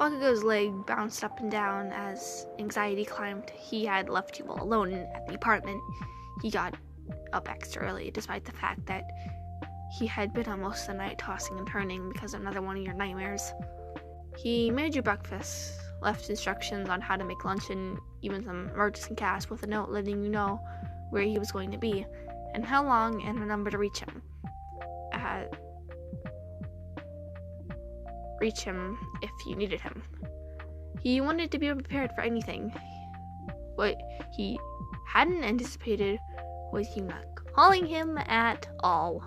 Bakugou's leg bounced up and down as anxiety climbed. He had left you all alone at the apartment. He got up extra early, despite the fact that he had been up most of the night tossing and turning because of another one of your nightmares. He made you breakfast, left instructions on how to make lunch, and even some emergency cash with a note letting you know where he was going to be, and how long, and a number to reach him. If you needed him. He wanted to be prepared for anything. What he hadn't anticipated was you not calling him at all.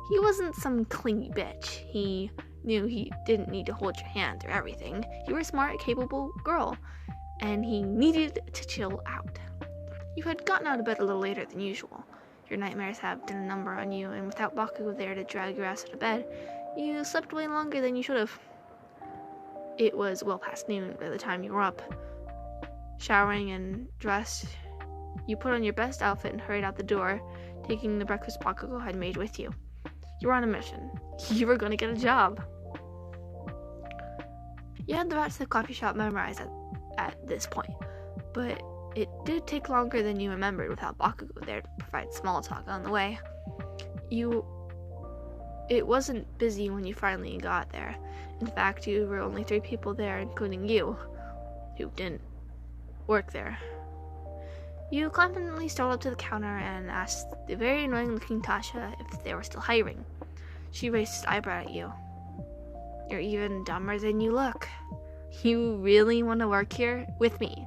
He wasn't some clingy bitch. He knew he didn't need to hold your hand through everything. You were a smart, capable girl, and he needed to chill out. You had gotten out of bed a little later than usual. Your nightmares have done a number on you, and without Bakugou there to drag your ass out of bed, you slept way longer than you should have. It was well past noon by the time you were up. Showering and dressed, you put on your best outfit and hurried out the door, taking the breakfast Bakugou had made with you. You were on a mission. You were going to get a job. You had the route to the coffee shop memorized at this point, but it did take longer than you remembered without Bakugou there to provide small talk on the way. It wasn't busy when you finally got there. In fact, you were only 3 people there, including you, who didn't work there. You confidently strolled up to the counter and asked the very annoying-looking Tasha if they were still hiring. She raised an eyebrow at you. You're even dumber than you look. You really want to work here with me?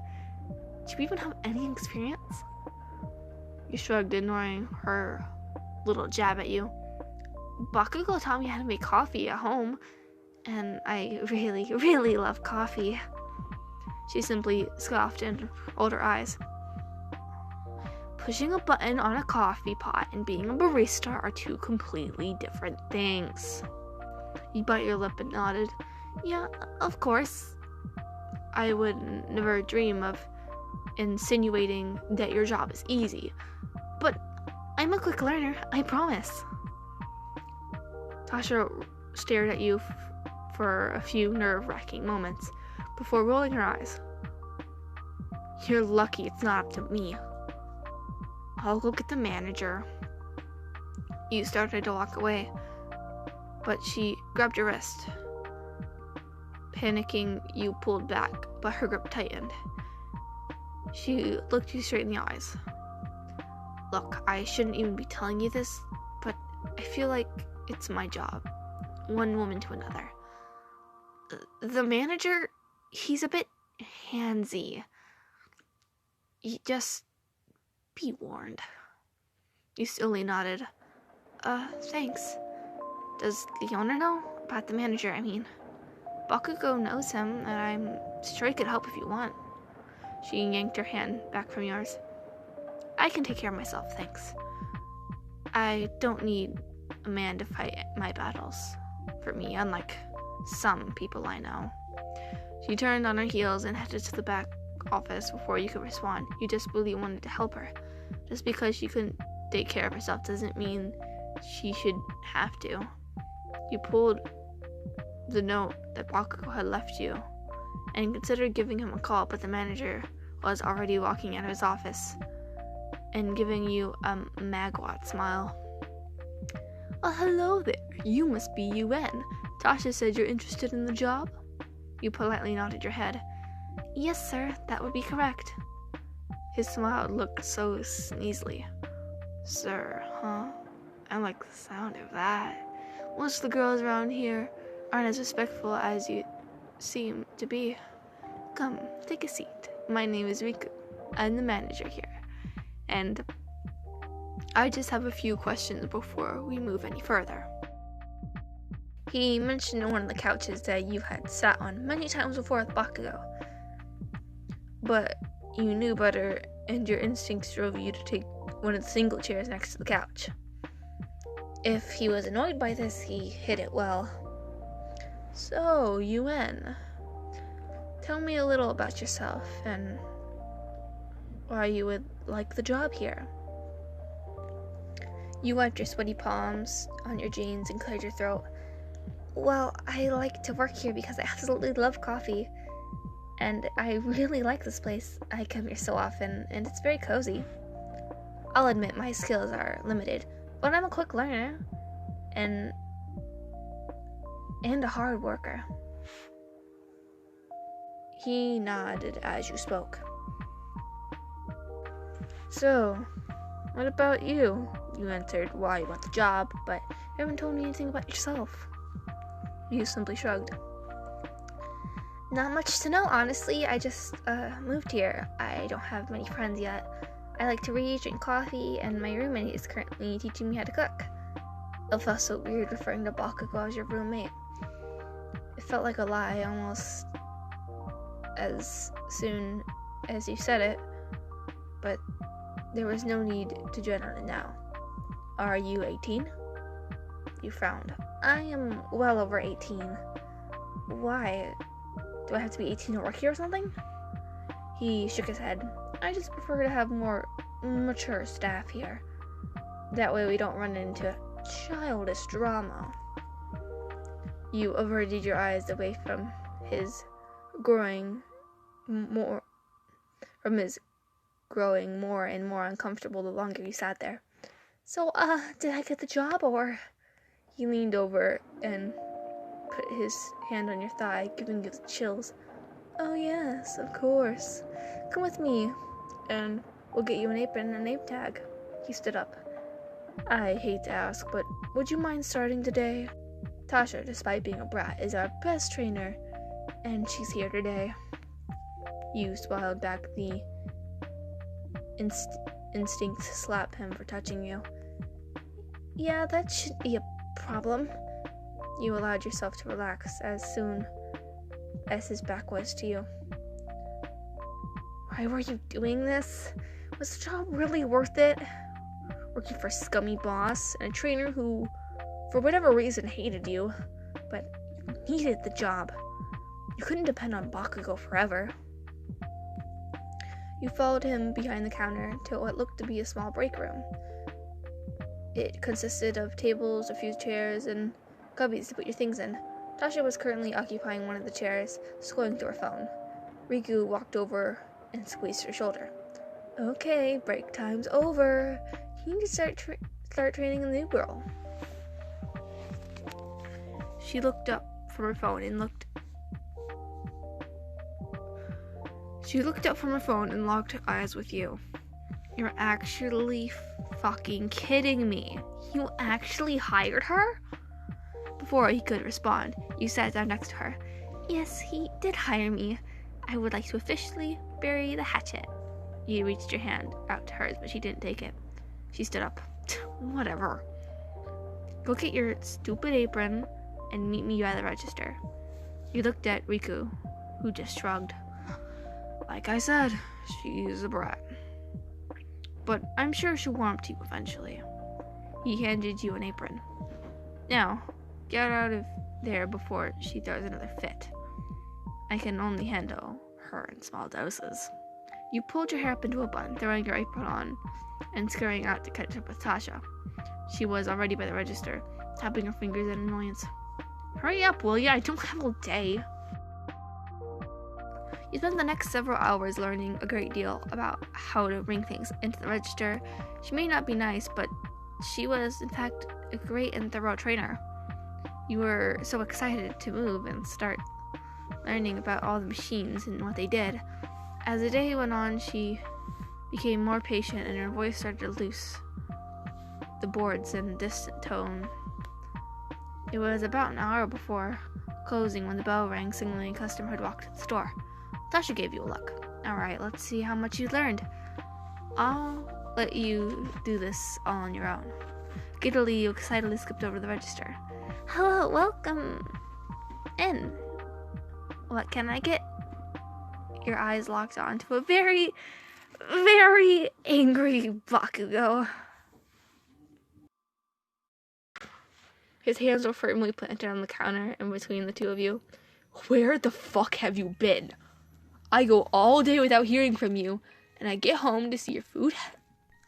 Do you even have any experience? You shrugged, ignoring her little jab at you. Bakugou taught me how to make coffee at home, and I really, really love coffee. She simply scoffed and rolled her eyes. Pushing a button on a coffee pot and being a barista are 2 completely different things. You bit your lip and nodded. Yeah, of course. I would never dream of insinuating that your job is easy, but I'm a quick learner, I promise. Tasha stared at you for a few nerve-wracking moments before rolling her eyes. You're lucky it's not up to me. I'll go get the manager. You started to walk away, but she grabbed your wrist. Panicking, you pulled back, but her grip tightened. She looked you straight in the eyes. Look, I shouldn't even be telling you this, but I feel like it's my job. One woman to another. The manager, he's a bit handsy. Just be warned. You slowly nodded. Thanks. Does the owner know? About the manager, I mean. Bakugou knows him, and I'm sure he could help if you want. She yanked her hand back from yours. I can take care of myself, thanks. I don't need a man to fight my battles for me, unlike some people I know. She turned on her heels and headed to the back office before you could respond. You just really wanted to help her. Just because she couldn't take care of herself doesn't mean she should have to. You pulled the note that Bakugou had left you and considered giving him a call, but the manager was already walking out of his office and giving you a magwat smile. Oh, hello there. You must be UN. Tasha said you're interested in the job? You politely nodded your head. Yes, sir, that would be correct. His smile looked so sneezely. Sir, huh? I like the sound of that. Most of the girls around here aren't as respectful as you seem to be. Come, take a seat. My name is Riku. I'm the manager here. And I just have a few questions before we move any further. He mentioned on one of the couches that you had sat on many times before with Bakugou. But you knew better, and your instincts drove you to take one of the single chairs next to the couch. If he was annoyed by this, he hid it well. So, UN, tell me a little about yourself and why you would like the job here. You wiped your sweaty palms on your jeans and cleared your throat. Well, I like to work here because I absolutely love coffee. And I really like this place. I come here so often, and it's very cozy. I'll admit my skills are limited, but I'm a quick learner and a hard worker. He nodded as you spoke. So, what about you? You answered why you want the job, but you haven't told me anything about yourself. You simply shrugged. Not much to know, honestly. I just moved here. I don't have many friends yet. I like to read, drink coffee, and my roommate is currently teaching me how to cook. It felt so weird referring to Bakugou as your roommate. It felt like a lie almost as soon as you said it, but there was no need to dread on it now. Are you 18? You frowned. I am well over 18. Why? Do I have to be 18 to work here or something? He shook his head. I just prefer to have more mature staff here. That way we don't run into childish drama. You averted your eyes away from his growing more and more uncomfortable the longer you sat there. So, did I get the job, or? He leaned over and put his hand on your thigh, giving you the chills. Oh yes, of course. Come with me, and we'll get you an apron and a name tag. He stood up. I hate to ask, but would you mind starting today? Tasha, despite being a brat, is our best trainer, and she's here today. You swallowed back the instinct to slap him for touching you. Yeah, that shouldn't be a problem. You allowed yourself to relax as soon as his back was to you. Why were you doing this? Was the job really worth it? Working for a scummy boss and a trainer who, for whatever reason, hated you, but you needed the job. You couldn't depend on Bakugou forever. You followed him behind the counter to what looked to be a small break room. It consisted of tables, a few chairs, and cubbies to put your things in. Tasha was currently occupying one of the chairs, scrolling through her phone. Riku walked over and squeezed her shoulder. Okay, break time's over. You need to start training a new girl. She looked up from her phone and locked eyes with you. You're actually fucking kidding me. You actually hired her? Before he could respond, you sat down next to her. Yes, he did hire me. I would like to officially bury the hatchet. You reached your hand out to hers, but she didn't take it. She stood up. Whatever. Go get your stupid apron and meet me by the register. You looked at Riku, who just shrugged. Like I said, she's a brat. But I'm sure she'll warm up to you eventually. He handed you an apron. Now, get out of there before she throws another fit. I can only handle her in small doses. You pulled your hair up into a bun, throwing your apron on and scurrying out to catch up with Tasha. She was already by the register, tapping her fingers in annoyance. Hurry up, will ya? I don't have all day. You spent the next several hours learning a great deal about how to bring things into the register. She may not be nice, but she was, in fact, a great and thorough trainer. You were so excited to move and start learning about all the machines and what they did. As the day went on, she became more patient and her voice started to lose the boards in a distant tone. It was about an hour before closing when the bell rang, signaling a customer had walked to the store. Tasha gave you a look. Alright, let's see how much you learned. I'll let you do this all on your own. Giddily, you excitedly skipped over the register. Hello, welcome in. What can I get? Your eyes locked onto a very, very angry Bakugou. His hands were firmly planted on the counter in between the two of you. Where the fuck have you been? I go all day without hearing from you, and I get home to see your food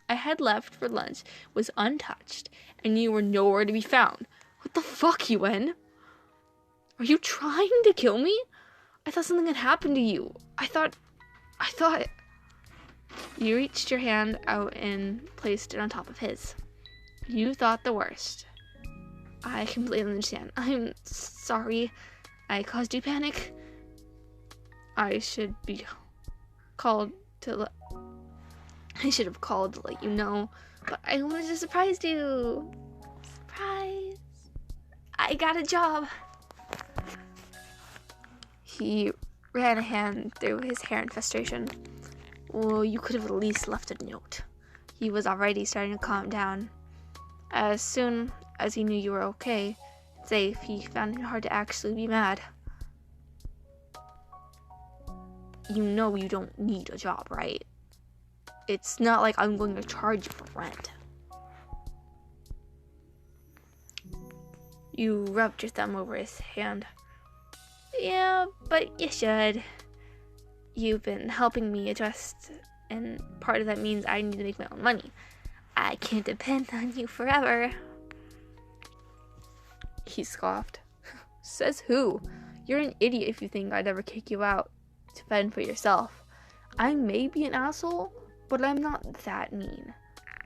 I had left for lunch was untouched, and you were nowhere to be found. What the fuck, Yuen? Are you trying to kill me? I thought something had happened to you. I thought... You reached your hand out and placed it on top of his. You thought the worst. I completely understand. I'm sorry I caused you panic. I should have called to let you know, but I wanted to surprise you. Surprise. I got a job. He ran a hand through his hair in frustration. Well, you could have at least left a note. He was already starting to calm down. As soon as he knew you were okay, safe, he found it hard to actually be mad. You know you don't need a job, right? It's not like I'm going to charge you for rent. You rubbed your thumb over his hand. Yeah, but you should. You've been helping me adjust, and part of that means I need to make my own money. I can't depend on you forever. He scoffed. Says who? You're an idiot if you think I'd ever kick you out to fend for yourself. I may be an asshole, but I'm not that mean.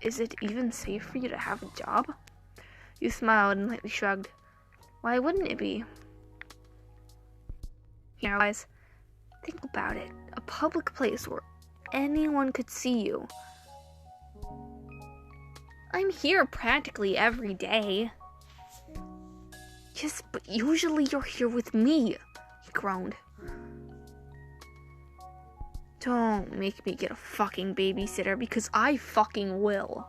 Is it even safe for you to have a job? You smiled and lightly shrugged. Why wouldn't it be? Here, guys, think about it. A public place where anyone could see you. I'm here practically every day. Yes, but usually you're here with me, he groaned. Don't make me get a fucking babysitter because I fucking will.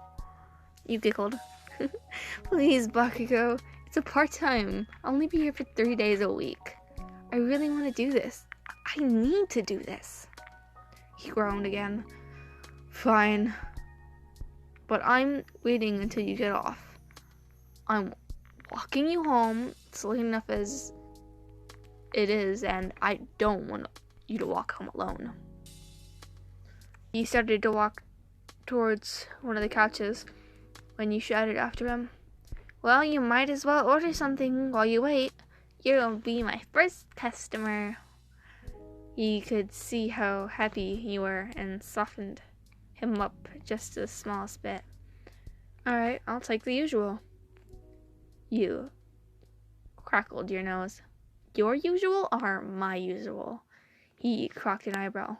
You giggled. Please, Bakugou. It's a part-time. I'll only be here for 3 days a week. I really want to do this. I need to do this. He groaned again. Fine. But I'm waiting until you get off. I'm walking you home. It's late enough as it is, and I don't want you to walk home alone. He started to walk towards one of the couches when you shouted after him. Well, you might as well order something while you wait. You'll be my first customer. He could see how happy you were and softened him up just the smallest bit. Alright, I'll take the usual. You crackled your nose. Your usual or my usual? He cocked an eyebrow.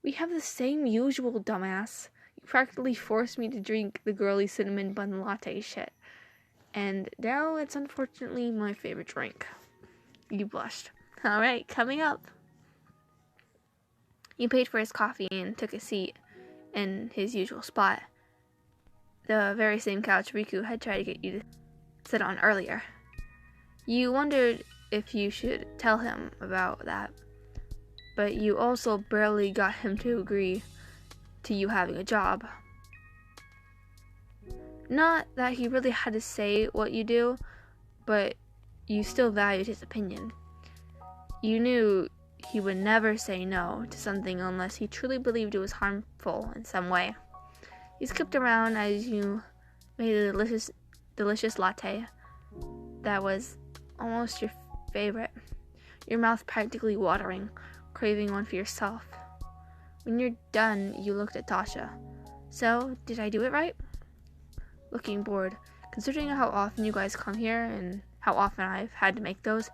We have the same usual, dumbass. You practically forced me to drink the girly cinnamon bun latte shit. And now it's unfortunately my favorite drink. You blushed. Alright, coming up. You paid for his coffee and took a seat in his usual spot. The very same couch Riku had tried to get you to sit on earlier. You wondered if you should tell him about that, but you also barely got him to agree to you having a job. Not that he really had to say what you do, but you still valued his opinion. You knew he would never say no to something unless he truly believed it was harmful in some way. You skipped around as you made a delicious latte that was almost your favorite, your mouth practically watering, craving one for yourself. When you're done, you looked at Tasha. So, did I do it right? Looking bored. Considering how often you guys come here and how often I've had to make those,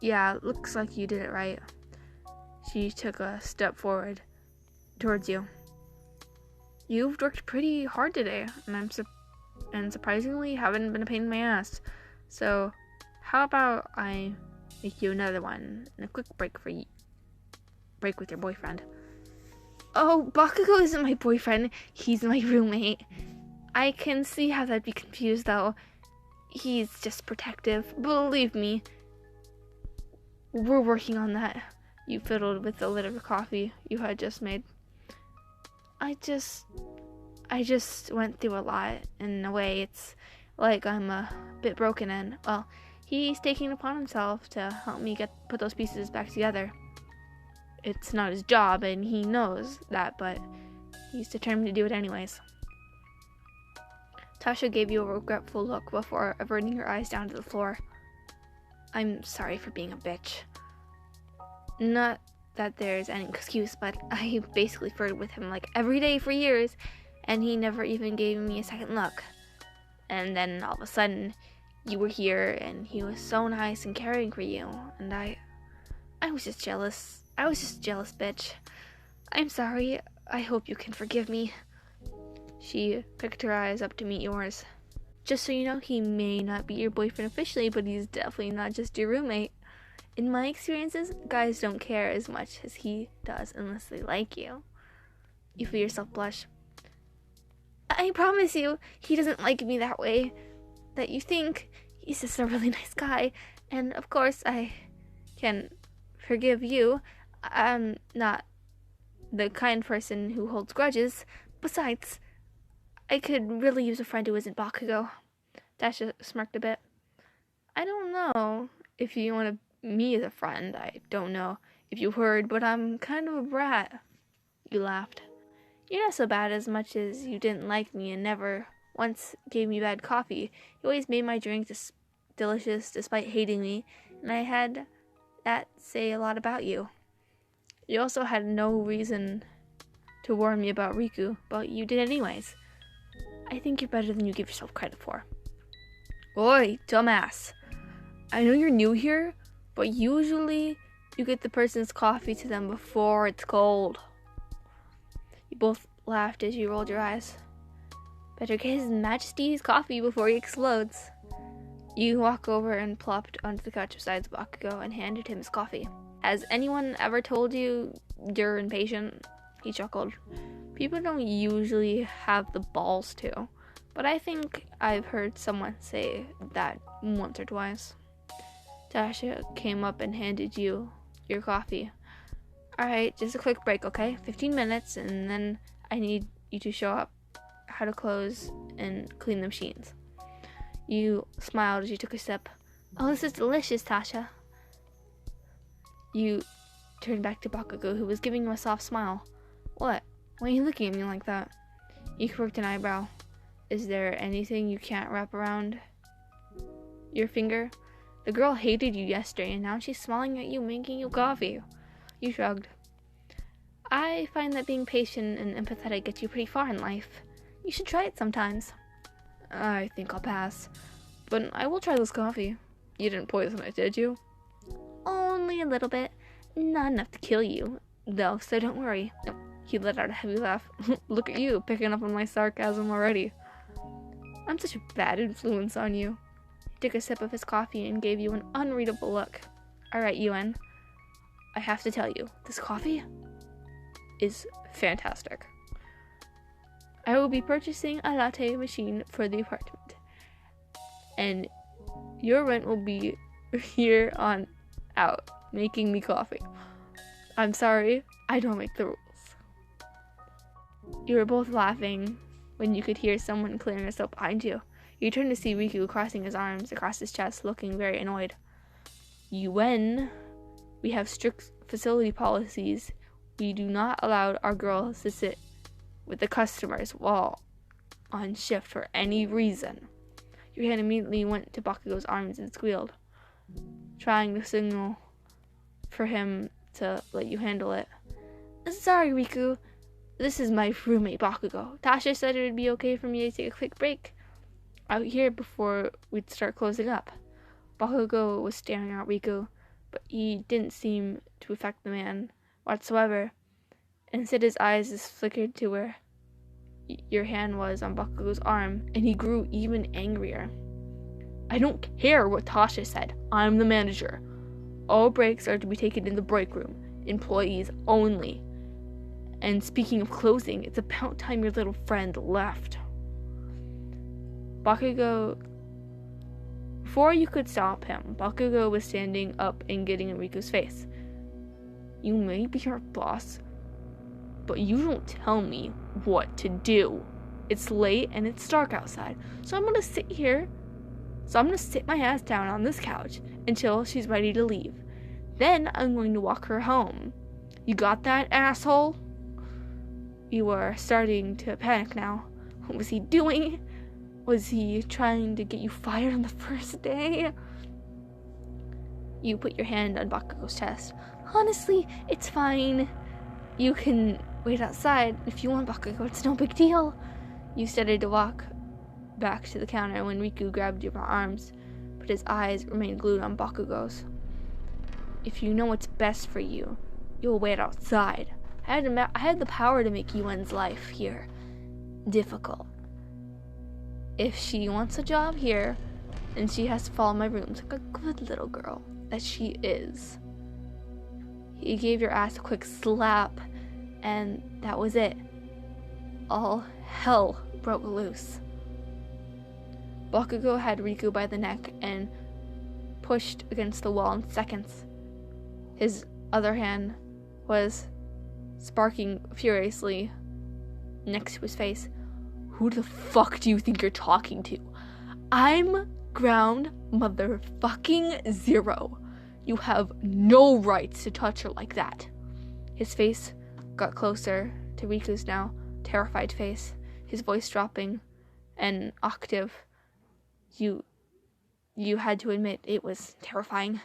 yeah, looks like you did it right. She took a step forward towards you. You've worked pretty hard today, and surprisingly haven't been a pain in my ass. So, how about I make you another one and a quick break with your boyfriend? Oh, Bakugou isn't my boyfriend. He's my roommate. I can see how that'd be confused, though. He's just protective. Believe me. We're working on that. You fiddled with the lid of coffee you had just made. I just went through a lot. In a way, it's like I'm a bit broken in. Well, he's taking it upon himself to help me put those pieces back together. It's not his job, and he knows that, but he's determined to do it anyways. Tasha gave you a regretful look before averting her eyes down to the floor. I'm sorry for being a bitch. Not that there's any excuse, but I basically flirted with him like every day for years, and he never even gave me a second look. And then all of a sudden, you were here, and he was so nice and caring for you, and I was just jealous. I was just jealous, bitch. I'm sorry. I hope you can forgive me. She picked her eyes up to meet yours. Just so you know, he may not be your boyfriend officially, but he's definitely not just your roommate. In my experiences, guys don't care as much as he does unless they like you. You feel yourself blush. I promise you, he doesn't like me that way that you think. He's just a really nice guy. And of course, I can forgive you. I'm not the kind person who holds grudges. Besides, I could really use a friend who isn't Bakugou. Dasha smirked a bit. I don't know if you want me as a friend. I don't know if you heard, but I'm kind of a brat. You laughed. You're not so bad as much as you didn't like me and never once gave me bad coffee. You always made my drinks delicious despite hating me, and I had that say a lot about you. You also had no reason to warn me about Riku, but you did anyways. I think you're better than you give yourself credit for. Oi, dumbass. I know you're new here, but usually you get the person's coffee to them before it's cold. You both laughed as you rolled your eyes. Better get His Majesty's coffee before he explodes. You walk over and plopped onto the couch beside Bakugou and handed him his coffee. Has anyone ever told you you're impatient? He chuckled. People don't usually have the balls to, but I think I've heard someone say that once or twice. Dasha came up and handed you your coffee. Alright, just a quick break, okay? 15 minutes, and then I need you to show up how to close and clean the machines. You smiled as you took a sip. Oh, this is delicious, Tasha. You turned back to Bakugou, who was giving you a soft smile. What? Why are you looking at me like that? You crooked an eyebrow. Is there anything you can't wrap around your finger? The girl hated you yesterday, and now she's smiling at you, making you coffee. You shrugged. I find that being patient and empathetic gets you pretty far in life. You should try it sometimes. I think I'll pass. But I will try this coffee. You didn't poison it, did you? Only a little bit. Not enough to kill you, though, so don't worry. He let out a heavy laugh. Look at you, picking up on my sarcasm already. I'm such a bad influence on you. He took a sip of his coffee and gave you an unreadable look. Alright, Yuen. I have to tell you, this coffee is fantastic. I will be purchasing a latte machine for the apartment. And your rent will be here on out, making me coffee. I'm sorry, I don't make the rules. You were both laughing when you could hear someone clearing herself behind you. You turned to see Riku crossing his arms across his chest, looking very annoyed. Yuen, we have strict facility policies. We do not allow our girls to sit with the customers while on shift for any reason. Your hand immediately went to Bakugou's arms and squealed, trying to signal for him to let you handle it. Sorry, Riku. This is my roommate, Bakugou. Tasha said it would be okay for me to take a quick break out here before we'd start closing up. Bakugou was staring at Riku, but he didn't seem to affect the man whatsoever. Instead, his eyes just flickered to where your hand was on Bakugou's arm, and he grew even angrier. I don't care what Tasha said. I'm the manager. All breaks are to be taken in the break room. Employees only. And speaking of closing, it's about time your little friend left. Bakugou... Before you could stop him, Bakugou was standing up and getting in Riku's face. You may be our boss, but you don't tell me what to do. It's late and it's dark outside, so I'm gonna sit my ass down on this couch until she's ready to leave. Then I'm going to walk her home. You got that, asshole? You were starting to panic now. What was he doing? Was he trying to get you fired on the first day? You put your hand on Bakugou's chest. Honestly, it's fine. You can wait outside if you want, Bakugou. It's no big deal. You started to walk back to the counter when Riku grabbed your arms, but his eyes remained glued on Bakugou's. If you know what's best for you, you'll wait outside. I had the power to make Yuen's life here difficult. If she wants a job here, then she has to follow my rules like a good little girl that she is. He gave your ass a quick slap, and that was it. All hell broke loose. Bakugou had Riku by the neck and pushed against the wall in seconds. His other hand was sparking furiously next to his face. Who the fuck do you think you're talking to? I'm ground motherfucking zero. You have no rights to touch her like that. His face got closer to Riku's now terrified face, his voice dropping an octave. You had to admit it was terrifying,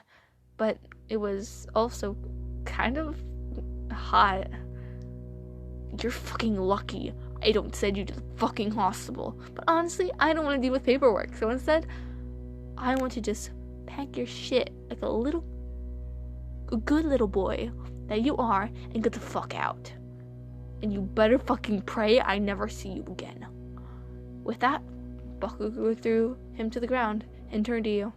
but it was also kind of hot. You're fucking lucky I don't send you to the fucking hospital. But honestly, I don't want to deal with paperwork, so instead, I want to just pack your shit like a good little boy that you are and get the fuck out. And you better fucking pray I never see you again. With that, Bakugou threw him to the ground and turned to you.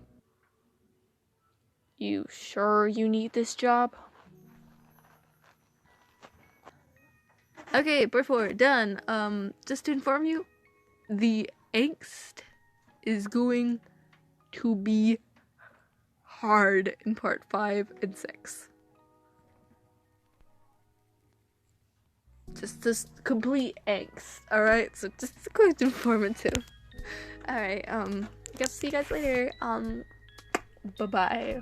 You sure you need this job? Okay, part 4, done. Just to inform you, the angst is going to be hard in part 5 and 6. Just complete angst, alright? So just quite informative. Alright, I guess see you guys later. Bye-bye.